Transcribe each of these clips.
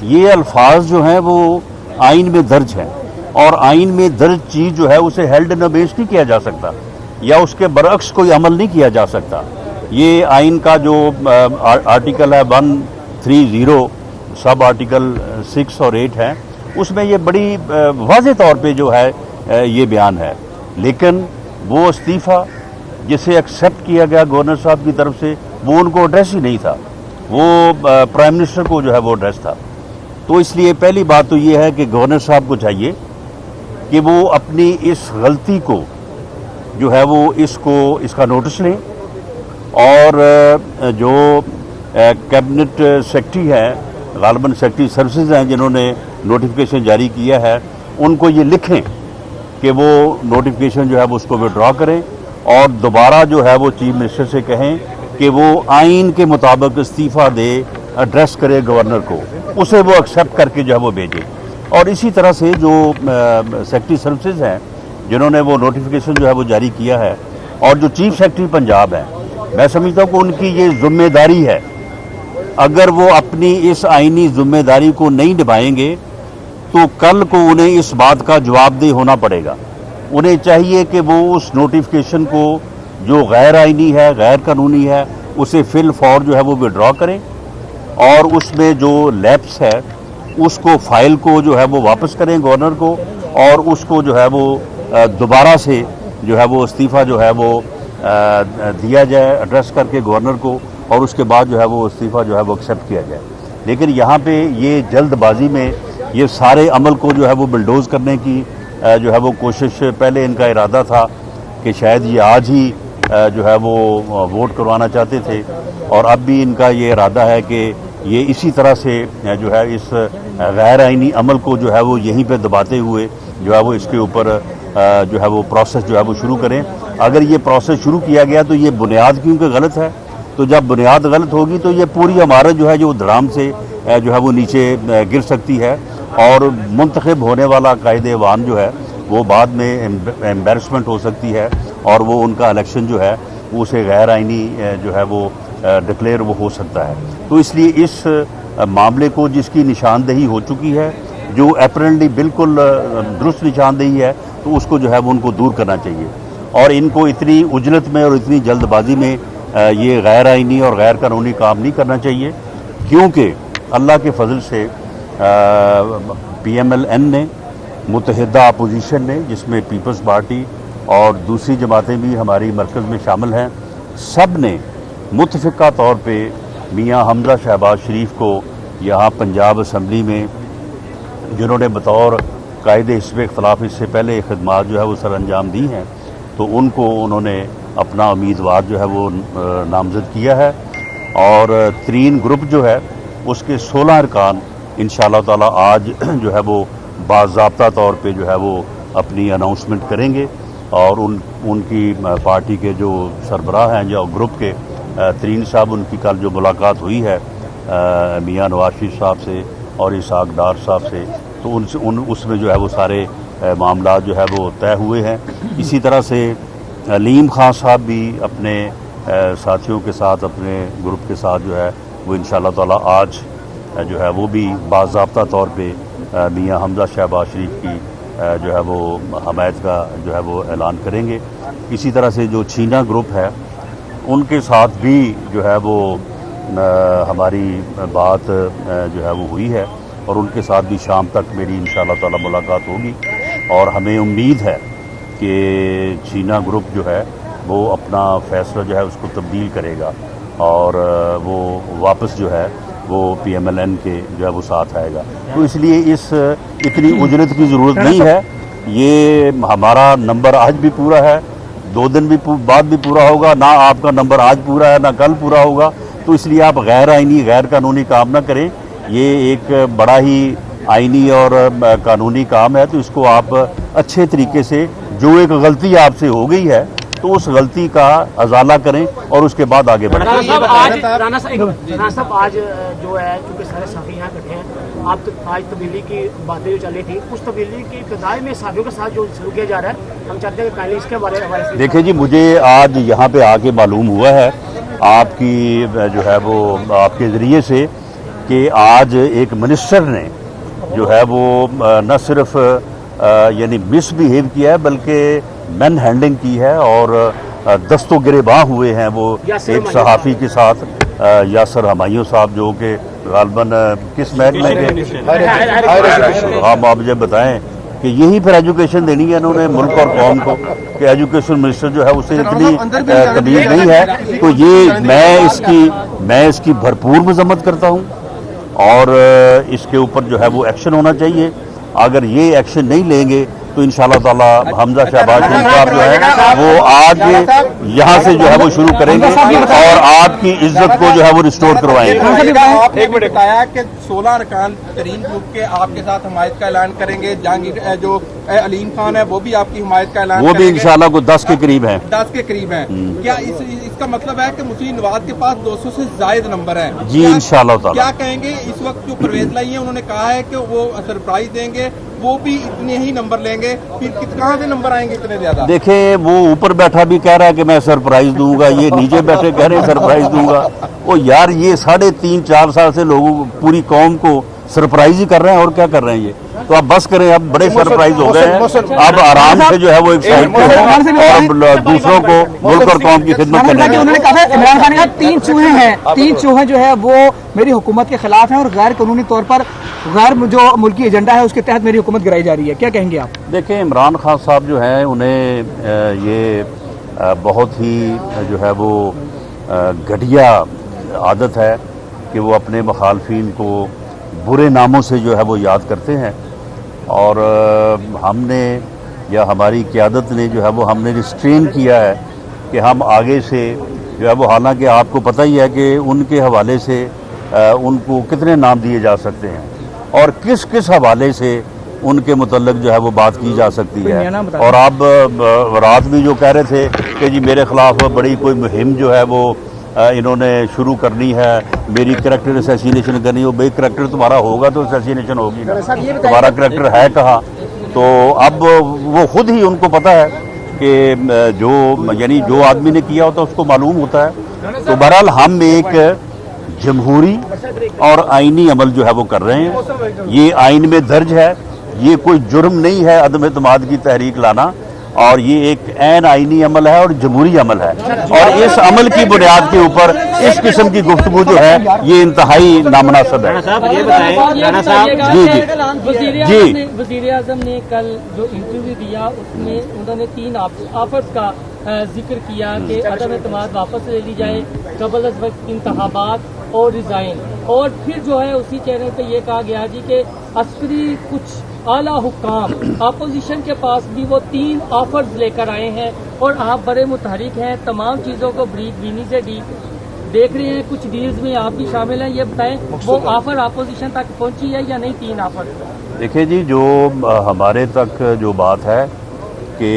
یہ الفاظ جو ہیں وہ آئین میں درج ہیں، اور آئین میں درج چیز جو ہے اسے ہیلڈ ان ابیس نہیں کیا جا سکتا، یا اس کے برعکس کوئی عمل نہیں کیا جا سکتا۔ یہ آئین کا جو آرٹیکل ہے 130 سب آرٹیکل 6 اور 8 ہے، اس میں یہ بڑی واضح طور پہ جو ہے یہ بیان ہے۔ لیکن وہ استعفیٰ جسے ایکسیپٹ کیا گیا گورنر صاحب کی طرف سے، وہ ان کو ایڈریس ہی نہیں تھا، وہ پرائم منسٹر کو جو ہے وہ ایڈریس تھا۔ تو اس لیے پہلی بات تو یہ ہے کہ گورنر صاحب کو چاہیے کہ وہ اپنی اس غلطی کو جو ہے وہ اس کا نوٹس لیں، اور جو کیبنٹ سیکرٹری ہیں، غالباً سیکرٹری سروسز ہیں جنہوں نے نوٹیفیکیشن جاری کیا ہے، ان کو یہ لکھیں کہ وہ نوٹیفیکیشن جو ہے وہ اس کو وڈرا کریں، اور دوبارہ جو ہے وہ چیف منسٹر سے کہیں کہ وہ آئین کے مطابق استعفیٰ دے، ایڈریس کرے گورنر کو، اسے وہ ایکسیپٹ کر کے جو ہے وہ بھیجے۔ اور اسی طرح سے جو سیکرٹری سروسز ہیں جنہوں نے وہ نوٹیفیکیشن جو ہے وہ جاری کیا ہے، اور جو چیف سیکرٹری پنجاب ہیں، میں سمجھتا ہوں کہ ان کی یہ ذمہ داری ہے، اگر وہ اپنی اس آئینی ذمہ داری کو نہیں نبھائیں گے تو کل کو انہیں اس بات کا جواب دہ ہونا پڑے گا۔ انہیں چاہیے کہ وہ اس نوٹیفیکیشن کو جو غیر آئینی ہے، غیر قانونی ہے، اسے فی الفور جو ہے وہ وڈرا کریں، اور اس میں جو لیپس ہے اس کو فائل کو جو ہے وہ واپس کریں گورنر کو، اور اس کو جو ہے وہ دوبارہ سے جو ہے وہ استعفیٰ جو ہے وہ دیا جائے ایڈریس کر کے گورنر کو، اور اس کے بعد جو ہے وہ استعفیٰ جو ہے وہ ایکسیپٹ کیا جائے۔ لیکن یہاں پہ یہ جلد بازی میں یہ سارے عمل کو جو ہے وہ بلڈوز کرنے کی جو ہے وہ کوشش، پہلے ان کا ارادہ تھا کہ شاید یہ آج ہی جو ہے وہ ووٹ کروانا چاہتے تھے، اور اب بھی ان کا یہ ارادہ ہے کہ یہ اسی طرح سے جو ہے اس غیر آئینی عمل کو جو ہے وہ یہیں پہ دباتے ہوئے جو ہے وہ اس کے اوپر جو ہے وہ پروسیس جو ہے وہ شروع کریں۔ اگر یہ پروسیس شروع کیا گیا تو یہ بنیاد کیونکہ غلط ہے، تو جب بنیاد غلط ہوگی تو یہ پوری عمارت جو ہے جو دھڑام سے جو ہے وہ نیچے گر سکتی ہے، اور منتخب ہونے والا قائد ایوان جو ہے وہ بعد میں ایمبیرسمنٹ ہو سکتی ہے، اور وہ ان کا الیکشن جو ہے اسے غیر آئینی جو ہے وہ ڈکلیئر وہ ہو سکتا ہے۔ تو اس لیے اس معاملے کو جس کی نشاندہی ہو چکی ہے، جو اپریلنٹلی بالکل درست نشاندہی ہے، تو اس کو جو ہے وہ ان کو دور کرنا چاہیے، اور ان کو اتنی عجلت میں اور اتنی جلد بازی میں یہ غیر آئینی اور غیر قانونی کام نہیں کرنا چاہیے، کیونکہ اللہ کے فضل سے پی ایم ایل این نے، متحدہ اپوزیشن نے جس میں پیپلز پارٹی اور دوسری جماعتیں بھی ہماری مرکز میں شامل ہیں، سب نے متفقہ طور پہ میاں حمزہ شہباز شریف کو یہاں پنجاب اسمبلی میں، جنہوں نے بطور قائد حزب اختلاف اس سے پہلے خدمات جو ہے وہ سر انجام دی ہیں، تو ان کو انہوں نے اپنا امیدوار جو ہے وہ نامزد کیا ہے، اور ترین گروپ جو ہے اس کے 16 ارکان انشاءاللہ تعالی آج جو ہے وہ باضابطہ طور پہ جو ہے وہ اپنی اناؤنسمنٹ کریں گے، اور ان کی پارٹی کے جو سربراہ ہیں جو گروپ کے ترین صاحب، ان کی کل جو ملاقات ہوئی ہے میاں نواز شریف صاحب سے اور اسحاق ڈار صاحب سے، تو اس میں جو ہے وہ سارے معاملات جو ہے وہ طے ہوئے ہیں۔ اسی طرح سے علیم خان صاحب بھی اپنے ساتھیوں کے ساتھ، اپنے گروپ کے ساتھ جو ہے وہ انشاءاللہ تعالی آج جو ہے وہ بھی باضابطہ طور پہ میاں حمزہ شہباز شریف کی جو ہے وہ حمایت کا جو ہے وہ اعلان کریں گے۔ اسی طرح سے جو چھینا گروپ ہے ان کے ساتھ بھی جو ہے وہ ہماری بات جو ہے وہ ہوئی ہے، اور ان کے ساتھ بھی شام تک میری انشاءاللہ تعالی ملاقات ہوگی، اور ہمیں امید ہے کہ چھینا گروپ جو ہے وہ اپنا فیصلہ جو ہے اس کو تبدیل کرے گا، اور وہ واپس جو ہے وہ پی ایم ایل این کے جو ہے وہ ساتھ آئے گا۔ تو اس لیے اس اتنی اجرت کی ضرورت نہیں ہے، یہ ہمارا نمبر آج بھی پورا ہے، 2 دن بھی بعد بھی پورا ہوگا، نہ آپ کا نمبر آج پورا ہے نہ کل پورا ہوگا، تو اس لیے آپ غیر آئینی غیر قانونی کام نہ کریں، یہ ایک بڑا ہی آئینی اور قانونی کام ہے، تو اس کو آپ اچھے طریقے سے، جو ایک غلطی آپ سے ہو گئی ہے تو اس غلطی کا ازالہ کریں اور اس کے بعد آگے بڑھیں۔ رانا صاحب آج جو ہے چونکہ سارے صحافی یہاں بیٹھے ہیں، آپ آج تبدیلی کی باتیں جو چل رہی تھی، اس تبدیلی کی ابتدائی میں صحافیوں کے ساتھ جو شروع کیا جا رہا ہے، ہم چاہتے ہیں کہ پہلے اس کے بارے میں دیکھیں جی، مجھے آج یہاں پہ آ کے معلوم ہوا ہے آپ کی جو ہے وہ آپ کے ذریعے سے کہ آج ایک منسٹر نے جو ہے وہ نہ صرف یعنی مس بیہیو کیا ہے بلکہ مین ہینڈلنگ کی ہے اور دست و گریباں ہوئے ہیں وہ ایک صحافی کے ساتھ یاسر ہمایوں صاحب جو کہ غالباً کس محکمے کے آپ مجھے بتائیں کہ یہی پھر ایجوکیشن دینی ہے انہوں نے ملک اور قوم کو کہ ایجوکیشن منسٹر جو ہے اسے اتنی تمیز نہیں ہے. تو یہ میں اس کی بھرپور مذمت کرتا ہوں اور اس کے اوپر جو ہے وہ ایکشن ہونا چاہیے. اگر یہ ایکشن نہیں لیں گے تو انشاءاللہ تعالی حمزہ شہباز شریف صاحب جو ہے وہ آج یہاں سے جو ہے وہ شروع کریں گے اور آپ کی عزت کو جو ہے وہ ریسٹور کروائیں گے. آپ نے بتایا کہ 16 ارکان ترین گروپ کے آپ کے ساتھ حمایت کا اعلان کریں گے. جہانگیر جو علیم خان ہے وہ بھی آپ کی حمایت کا اعلان وہ بھی انشاءاللہ کو 10 کے قریب ہیں. 10 کے قریب ہیں. کیا اس کا مطلب ہے کہ مسلم نواز کے پاس 200 سے زائد نمبر ہیں؟ جی انشاءاللہ تعالی. کیا کہیں گے اس وقت جو پرویز لائی ہیں انہوں نے کہا ہے کہ وہ سرپرائز دیں گے, وہ بھی اتنے ہی نمبر لیں گے, پھر کہاں سے نمبر آئیں گے اتنے زیادہ؟ دیکھیں وہ اوپر بیٹھا بھی کہہ رہا ہے کہ میں سرپرائز دوں گا, یہ نیچے بیٹھے کہہ رہے ہیں سرپرائز دوں گا. وہ یار یہ 3.5-4 سال سے لوگوں پوری قوم کو سرپرائز ہی کر رہے ہیں اور کیا کر رہے ہیں. یہ تو آپ بس کریں, اب بڑے سرپرائز ہو گئے ہیں, اب آرام سے جو ہے وہ ایک سائڈ پہ اور دوسروں کو ملک اور قوم کی خدمت کرنے انہوں نے کہا عمران خان کا 3 چوہے ہیں, 3 چوہے جو ہے وہ میری حکومت کے خلاف ہیں اور غیر قانونی طور پر غیر جو ملکی ایجنڈا ہے اس کے تحت میری حکومت گرائی جا رہی ہے. کیا کہیں گے آپ؟ دیکھیں عمران خان صاحب جو ہیں انہیں یہ بہت ہی جو ہے وہ گھٹیا عادت ہے کہ وہ اپنے مخالفین کو برے ناموں سے جو ہے وہ یاد کرتے ہیں اور ہم نے یا ہماری قیادت نے جو ہے وہ ہم نے ریسٹرین کیا ہے کہ ہم آگے سے جو ہے وہ, حالانکہ آپ کو پتہ ہی ہے کہ ان کے حوالے سے ان کو کتنے نام دیے جا سکتے ہیں اور کس کس حوالے سے ان کے متعلق جو ہے وہ بات کی جا سکتی ہے. اور آپ رات بھی جو کہہ رہے تھے کہ جی میرے خلاف بڑی کوئی مہم جو ہے وہ انہوں نے شروع کرنی ہے, میری کریکٹر اسیسینیشن کرنی ہو. بھائی کریکٹر تمہارا ہوگا تو اسیسینیشن ہوگی نا, تمہارا کریکٹر ہے کہاں؟ تو اب وہ خود ہی ان کو پتہ ہے کہ جو آدمی نے کیا ہوتا ہے اس کو معلوم ہوتا ہے. تو بہرحال ہم ایک جمہوری اور آئینی عمل جو ہے وہ کر رہے ہیں. یہ آئین میں درج ہے, یہ کوئی جرم نہیں ہے عدم اعتماد کی تحریک لانا, اور یہ ایک عین آئینی عمل ہے اور جمہوری عمل ہے. اور اس عمل کی بنیاد کے اوپر اس قسم کی گفتگو جو ہے یہ انتہائی نامناسب ہے. جی وزیر اعظم نے کل جو انٹرویو دیا اس میں انہوں نے 3 آفرز کا ذکر کیا کہ عدم اعتماد واپس لے لی جائے, قبل از وقت انتخابات اور ریزائن, اور پھر جو ہے اسی چینل پہ یہ کہا گیا جی کہ عسکری کچھ اعلیٰ حکام اپوزیشن کے پاس بھی وہ 3 آفرز لے کر آئے ہیں اور آپ بڑے متحرک ہیں, تمام چیزوں کو بریک بینی سے دیکھ رہے ہیں, کچھ ڈیلز میں آپ بھی شامل ہیں. یہ بتائیں وہ آفر اپوزیشن تک پہنچی ہے یا نہیں 3 آفر؟ دیکھیں جی, جو ہمارے تک جو بات ہے کہ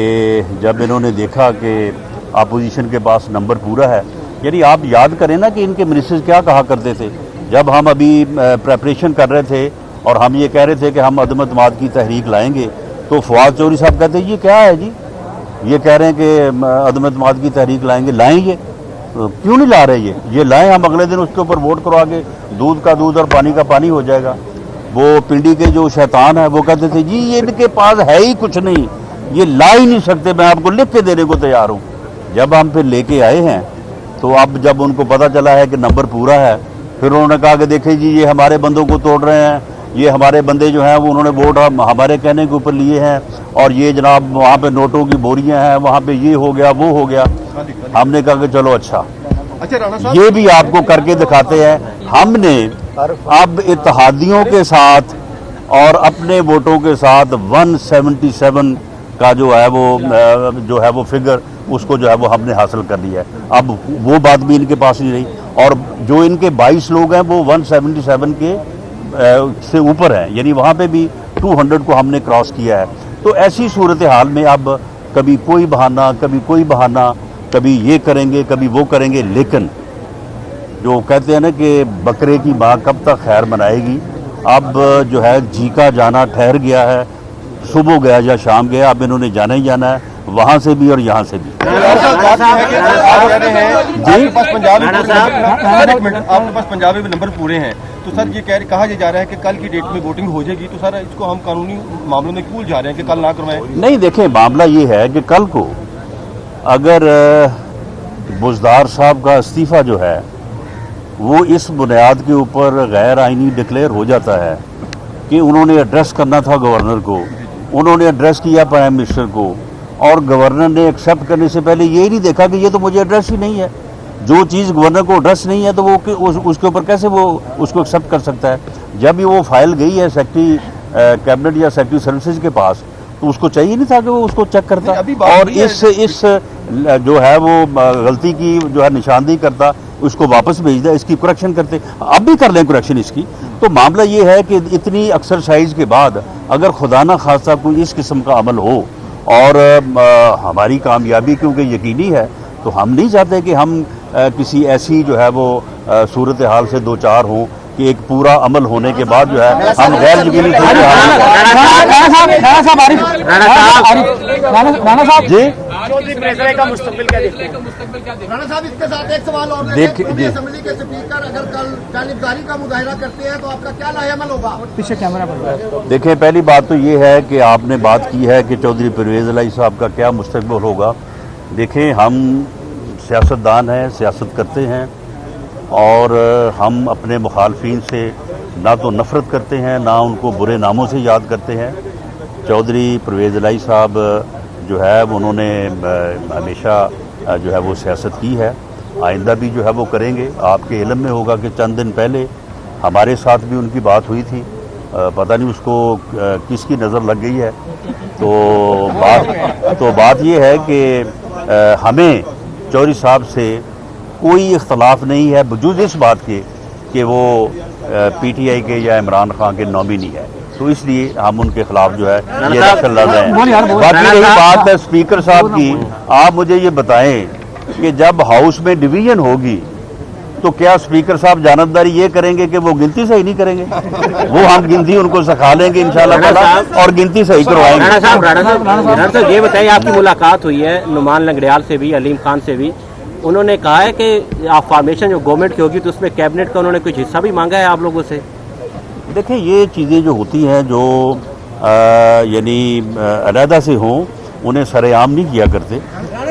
جب انہوں نے دیکھا کہ اپوزیشن کے پاس نمبر پورا ہے, یعنی آپ یاد کریں نا کہ ان کے منسٹر کیا کہا کرتے تھے جب ہم ابھی پریپریشن کر رہے تھے اور ہم یہ کہہ رہے تھے کہ ہم عدم اعتماد کی تحریک لائیں گے, تو فواد چودھری صاحب کہتے ہیں یہ کیا ہے جی, یہ کہہ رہے ہیں کہ عدم اعتماد کی تحریک لائیں گے. لائیں یہ کیوں نہیں لا رہے, یہ لائیں, ہم اگلے دن اس کے اوپر ووٹ کروا کے دودھ کا دودھ اور پانی کا پانی ہو جائے گا. وہ پنڈی کے جو شیطان ہے وہ کہتے تھے جی یہ ان کے پاس ہے ہی کچھ نہیں, یہ لا ہی نہیں سکتے, میں آپ کو لکھ کے دینے کو تیار ہوں. جب ہم پھر لے کے آئے ہیں تو اب جب ان کو پتہ چلا ہے کہ نمبر پورا ہے, پھر انہوں نے کہا کہ دیکھیں جی یہ ہمارے بندوں کو توڑ رہے ہیں, یہ ہمارے بندے جو ہیں وہ انہوں نے ووٹ ہمارے کہنے کے اوپر لیے ہیں, اور یہ جناب وہاں پہ نوٹوں کی بوریاں ہیں, وہاں پہ یہ ہو گیا وہ ہو گیا. ہم نے کہا کہ چلو اچھا یہ بھی آپ کو کر کے دکھاتے ہیں. ہم نے اب اتحادیوں کے ساتھ اور اپنے ووٹوں کے ساتھ 177 کا جو ہے وہ فگر اس کو جو ہے وہ ہم نے حاصل کر لیا ہے. اب وہ بات بھی ان کے پاس نہیں رہی, اور جو ان کے 22 لوگ ہیں وہ 177 کے سے اوپر ہیں, یعنی وہاں پہ بھی 200 کو ہم نے کراس کیا ہے. تو ایسی صورتحال میں اب کبھی کوئی بہانہ کبھی کوئی بہانہ, کبھی یہ کریں گے کبھی وہ کریں گے, لیکن جو کہتے ہیں نا کہ بکرے کی ماں کب تک خیر منائے گی, اب جو ہے جی کا جانا ٹھہر گیا ہے, صبح گیا یا شام گیا, اب انہوں نے جانا ہی جانا ہے, وہاں سے بھی اور یہاں سے بھی. آپ کے پاس پنجابی بھی نمبر پورے ہیں, تو سر یہ کہا جا رہا ہے کہ کل کی ڈیٹ میں ووٹنگ ہو جائے گی، تو سر اس کو ہم قانونی معاملوں میں کیوں جا رہے ہیں کہ کل نہ کروائیں؟ نہیں دیکھیں، معاملہ یہ ہے کہ کل کو اگر بزدار صاحب کا استعفیٰ جو ہے وہ اس بنیاد کے اوپر غیر آئینی ڈکلیئر ہو جاتا ہے کہ انہوں نے ایڈریس کرنا تھا گورنر کو، انہوں نے ایڈریس کیا پرائم منسٹر کو، اور گورنر نے ایکسیپٹ کرنے سے پہلے یہ نہیں دیکھا کہ یہ تو مجھے ایڈریس ہی نہیں ہے، جو چیز گورنر کو ایڈریس نہیں ہے تو وہ اس کے اوپر کیسے وہ اس کو ایکسیپٹ کر سکتا ہے؟ جب یہ وہ فائل گئی ہے سیکرٹری کیبنٹ یا سیکرٹری سروسز کے پاس تو اس کو چاہیے نہیں تھا کہ وہ اس کو چیک کرتا اور اس جو ہے وہ غلطی کی جو ہے نشاندہی کرتا، اس کو واپس بھیج دے، اس کی کریکشن کرتے، اب بھی کر لیں کریکشن اس کی۔ تو معاملہ یہ ہے کہ اتنی ایکسرسائز کے بعد اگر خدا نہ خواستہ کوئی اس قسم کا عمل ہو اور ہماری کامیابی کیونکہ یقینی ہے تو ہم نہیں چاہتے کہ ہم کسی ایسی جو ہے وہ صورتحال سے دو چار ہوں کہ ایک پورا عمل ہونے کے بعد جو ہے ہم غیر یقینی جی چودھری پریزرے کا مستقبل کیا دیکھتے ہیں؟ رانا صاحب اس کے ساتھ ایک سوال اور ہے کہ اسمبلی کے اسپیکر اگر کل جانبداری کا مظاہرہ کرتے ہیں تو آپ کا کیا لاہ عمل ہوگا؟ پیچھے کیمرہ پر دیکھیں، پہلی بات تو یہ ہے کہ آپ نے بات کی ہے کہ چودھری پرویز الہی صاحب کا کیا مستقبل ہوگا۔ دیکھیں، ہم سیاستدان ہیں، سیاست کرتے ہیں اور ہم اپنے مخالفین سے نہ تو نفرت کرتے ہیں نہ ان کو برے ناموں سے یاد کرتے ہیں۔ چودھری پرویز الہی صاحب جو ہے انہوں نے ہمیشہ جو ہے وہ سیاست کی ہے، آئندہ بھی جو ہے وہ کریں گے۔ آپ کے علم میں ہوگا کہ چند دن پہلے ہمارے ساتھ بھی ان کی بات ہوئی تھی، پتہ نہیں اس کو کس کی نظر لگ گئی ہے، تو بات یہ ہے کہ ہمیں چودھری صاحب سے کوئی اختلاف نہیں ہے بجوز اس بات کے کہ وہ پی ٹی آئی کے یا عمران خان کے نامینی ہے، تو اس لیے ہم ان کے خلاف جو ہے یہ ایکشن لڑ رہے ہیں۔ باقی رہی بات ہے اسپیکر صاحب کی، آپ مجھے یہ بتائیں کہ جب ہاؤس میں ڈویژن ہوگی تو کیا اسپیکر صاحب جانبداری یہ کریں گے کہ وہ گنتی صحیح نہیں کریں گے؟ وہ ہم گنتی ان کو سکھا لیں گے انشاءاللہ تعالی اور گنتی صحیح کروائیں گے۔ رانا صاحب یہ بتائیے، آپ کی ملاقات ہوئی ہے نعمان لنگڑیال سے بھی، علیم خان سے بھی، انہوں نے کہا ہے کہ آپ فارمیشن جو گورنمنٹ کی ہوگی تو اس میں کیبنٹ کا انہوں نے کچھ حصہ بھی مانگا ہے آپ لوگوں سے؟ دیکھیں، یہ چیزیں جو ہوتی ہیں جو یعنی علیحدہ سے ہوں انہیں سر عام نہیں کیا کرتے۔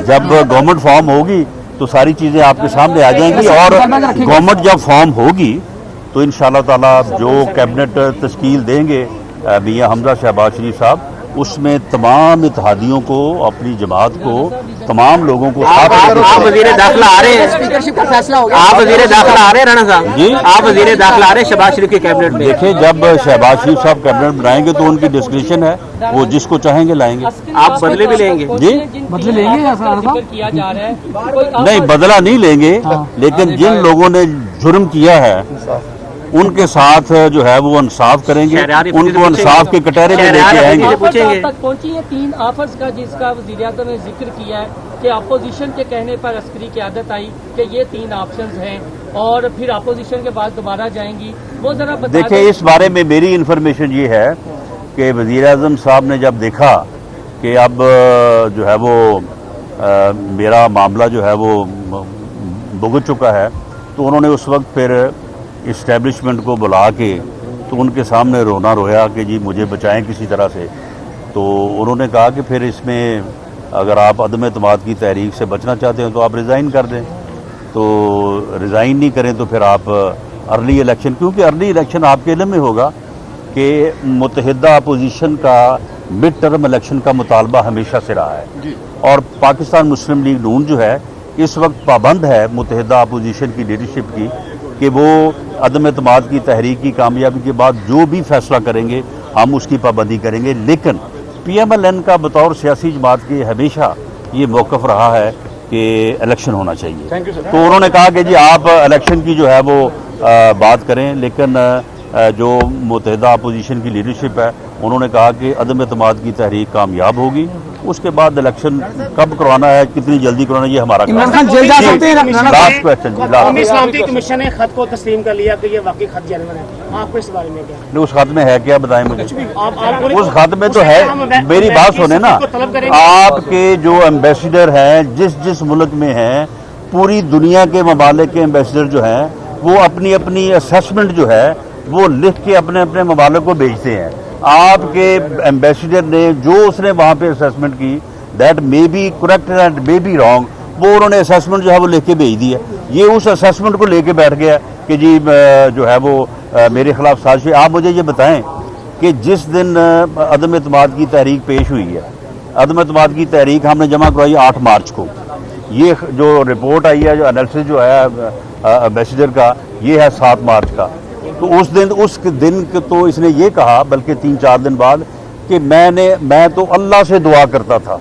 جب گورنمنٹ فارم ہوگی تو ساری چیزیں آپ کے سامنے آ جائیں گی اور گورنمنٹ جب فارم ہوگی تو انشاءاللہ تعالی جو کیبنٹ تشکیل دیں گے میاں حمزہ شہباز شریف صاحب، اس میں تمام اتحادیوں کو، اپنی جماعت کو، تمام لوگوں کو آپ وزیر داخلہ آ رہے ہیں، اسپیکرشپ کا فیصلہ ہوگا؟ آپ وزیر داخلہ آ رہے ہیں رانا صاحب جی؟ آپ وزیر داخلہ آ رہے ہیں شہباز شریف کے کیبنٹ میں؟ دیکھیں، جب شہباز شریف صاحب کیبنٹ بنائیں گے تو ان کی ڈسکریشن ہے، وہ جس کو چاہیں گے لائیں گے۔ آپ بدلے بھی لیں گے؟ جی بدلے لیں گے کیا جا رہا ہے؟ نہیں، بدلہ نہیں لیں گے، لیکن جن لوگوں نے جرم کیا ہے ان کے ساتھ جو ہے وہ انصاف کریں گے، ان کو انصاف کے کٹہرے میں لے کے آئیں گے۔ تک پہنچی ہیں 3 آفرز کا جس کا وزیر اعظم نے ذکر کیا ہے کہ اپوزیشن کے کہنے پر عسکری قیادت آئی کہ یہ 3 آپشنز ہیں اور پھر اپوزیشن کے بعد دوبارہ جائیں گی، وہ ذرا بتا دیکھیں، اس بارے میں میری انفارمیشن یہ ہے کہ وزیر اعظم صاحب نے جب دیکھا کہ اب جو ہے وہ میرا معاملہ جو ہے وہ بھگت چکا ہے تو انہوں نے اس وقت پھر اسٹیبلشمنٹ کو بلا کے تو ان کے سامنے رونا رویا کہ جی مجھے بچائیں کسی طرح سے، تو انہوں نے کہا کہ پھر اس میں اگر آپ عدم اعتماد کی تحریک سے بچنا چاہتے ہیں تو آپ ریزائن کر دیں، تو ریزائن نہیں کریں تو پھر آپ ارلی الیکشن، کیونکہ ارلی الیکشن آپ کے علم میں ہوگا کہ متحدہ اپوزیشن کا مڈ ٹرم الیکشن کا مطالبہ ہمیشہ سے رہا ہے، اور پاکستان مسلم لیگ نون جو ہے اس وقت پابند ہے متحدہ اپوزیشن کی لیڈرشپ کی کہ وہ عدم اعتماد کی تحریک کی کامیابی کے بعد جو بھی فیصلہ کریں گے ہم اس کی پابندی کریں گے، لیکن پی ایم ایل این کا بطور سیاسی جماعت کے ہمیشہ یہ موقف رہا ہے کہ الیکشن ہونا چاہیے۔ تو انہوں نے کہا کہ جی آپ الیکشن کی جو ہے وہ بات کریں، لیکن جو متحدہ اپوزیشن کی لیڈرشپ ہے انہوں نے کہا کہ عدم اعتماد کی تحریک کامیاب ہوگی، اس کے بعد الیکشن کب کروانا ہے، کتنی جلدی کروانا ہے، یہ ہمارا عمران خان جیل جا سکتے ہیں؟ لاسٹ کوشچن جی، قومی سلامتی کمیشن نے خط کو تسلیم کر لیا کہ یہ واقعی خط جینوین ہے، آپ کو اس بارے میں کیا؟ اس خط میں ہے کیا بتائیں مجھے؟ آپ اس خط میں تو ہے، میری بات سنیں نا، آپ کے جو ایمبیسڈر ہیں جس ملک میں ہیں، پوری دنیا کے ممالک کے ایمبیسڈر جو ہیں وہ اپنی اپنی اسیسمنٹ جو ہے وہ لکھ کے اپنے اپنے ممالک کو بھیجتے ہیں. آپ کے ایمبیسڈر نے جو اس نے وہاں پہ اسیسمنٹ کی that may be correct and may be wrong, وہ انہوں نے اسیسمنٹ جو ہے وہ لکھ کے بھیج دی ہے. یہ اس اسیسمنٹ کو لے کے بیٹھ گیا کہ جی جو ہے وہ میرے خلاف سازش ہے. آپ مجھے یہ بتائیں کہ جس دن عدم اعتماد کی تحریک پیش ہوئی ہے, عدم اعتماد کی تحریک ہم نے جمع کروائی 8 مارچ کو. یہ جو رپورٹ آئی ہے, جو انالیسس جو ہے ایمبیسڈر کا, یہ ہے 7 مارچ کا. تو اس دن تو اس نے یہ کہا, بلکہ 3-4 دن بعد, کہ میں تو اللہ سے دعا کرتا تھا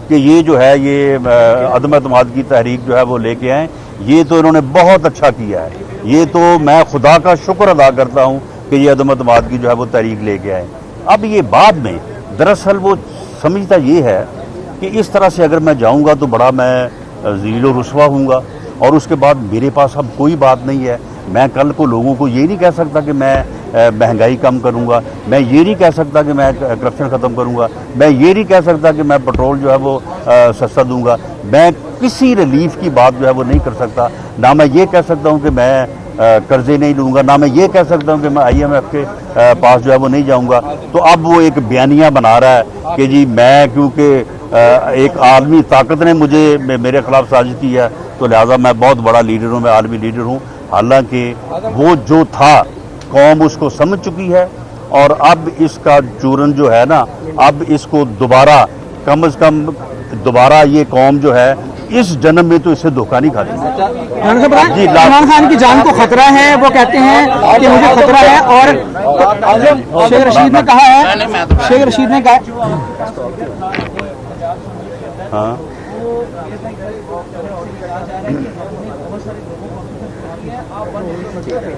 کہ یہ جو ہے یہ عدم اعتماد کی تحریک جو ہے وہ لے کے آئیں. یہ تو انہوں نے بہت اچھا کیا ہے. یہ تو میں خدا کا شکر ادا کرتا ہوں کہ یہ عدم اعتماد کی جو ہے وہ تحریک لے کے آئیں. اب یہ بعد میں دراصل وہ سمجھتا یہ ہے کہ اس طرح سے اگر میں جاؤں گا تو بڑا میں ذلیل و رسوا ہوں گا, اور اس کے بعد میرے پاس اب کوئی بات نہیں ہے. میں کل کو لوگوں کو یہ نہیں کہہ سکتا کہ میں مہنگائی کم کروں گا, میں یہ نہیں کہہ سکتا کہ میں کرپشن ختم کروں گا, میں یہ نہیں کہہ سکتا کہ میں پٹرول جو ہے وہ سستا دوں گا, میں کسی ریلیف کی بات جو ہے وہ نہیں کر سکتا. نہ میں یہ کہہ سکتا ہوں کہ میں قرضے نہیں لوں گا, نہ میں یہ کہہ سکتا ہوں کہ میں IMF کے پاس جو ہے وہ نہیں جاؤں گا. تو اب وہ ایک بیانیہ بنا رہا ہے کہ جی میں کیونکہ ایک عالمی طاقت نے میرے خلاف سازش کی ہے تو لہٰذا میں بہت بڑا لیڈر ہوں, میں عالمی لیڈر ہوں. حالانکہ وہ جو تھا قوم اس کو سمجھ چکی ہے, اور اب اس کا چورن جو ہے نا, اب اس کو دوبارہ کم از کم دوبارہ یہ قوم جو ہے اس جنم میں تو اس سے دھوکہ نہیں کھاتی. جی, عمران خان کی جان کو خطرہ ہے, وہ کہتے ہیں کہ مجھے خطرہ ہے. اور شیخ رشید نے کہا ہے, ہاں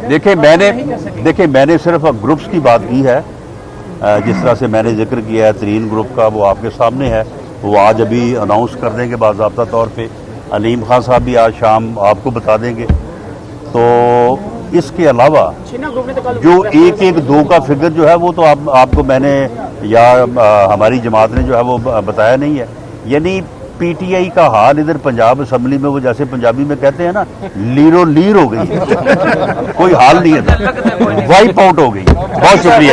دیکھیں میں نے صرف گروپس کی بات کی ہے. جس طرح سے میں نے ذکر کیا ہے ترین گروپ کا, وہ آپ کے سامنے ہے. وہ آج ابھی اناؤنس کر دیں گے باضابطہ طور پہ. علیم خان صاحب بھی آج شام آپ کو بتا دیں گے. تو اس کے علاوہ جو 1-1-2 کا فگر جو ہے وہ تو آپ کو میں نے یا ہماری جماعت نے جو ہے وہ بتایا نہیں ہے. یعنی PTI کا حال ادھر پنجاب اسمبلی میں وہ جیسے پنجابی میں کہتے ہیں نا, لیرو لیر ہو گئی, کوئی حال نہیں ہے, وائپ آؤٹ ہو گئی. بہت شکریہ.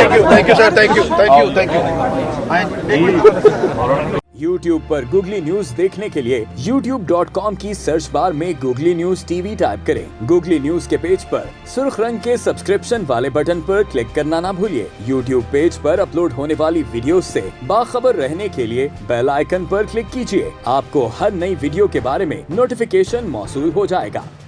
YouTube پر گوگلی نیوز دیکھنے کے لیے youtube.com کی سرچ بار میں گوگلی نیوز TV ٹائپ کریں. گوگلی نیوز کے پیج پر سرخ رنگ کے سبسکرپشن والے بٹن پر کلک کرنا نہ بھولیے. YouTube پیج پر اپلوڈ ہونے والی ویڈیوز سے باخبر رہنے کے لیے بیل آئیکن پر کلک کیجیے. آپ کو ہر نئی ویڈیو کے بارے میں نوٹیفیکیشن موصول ہو جائے گا.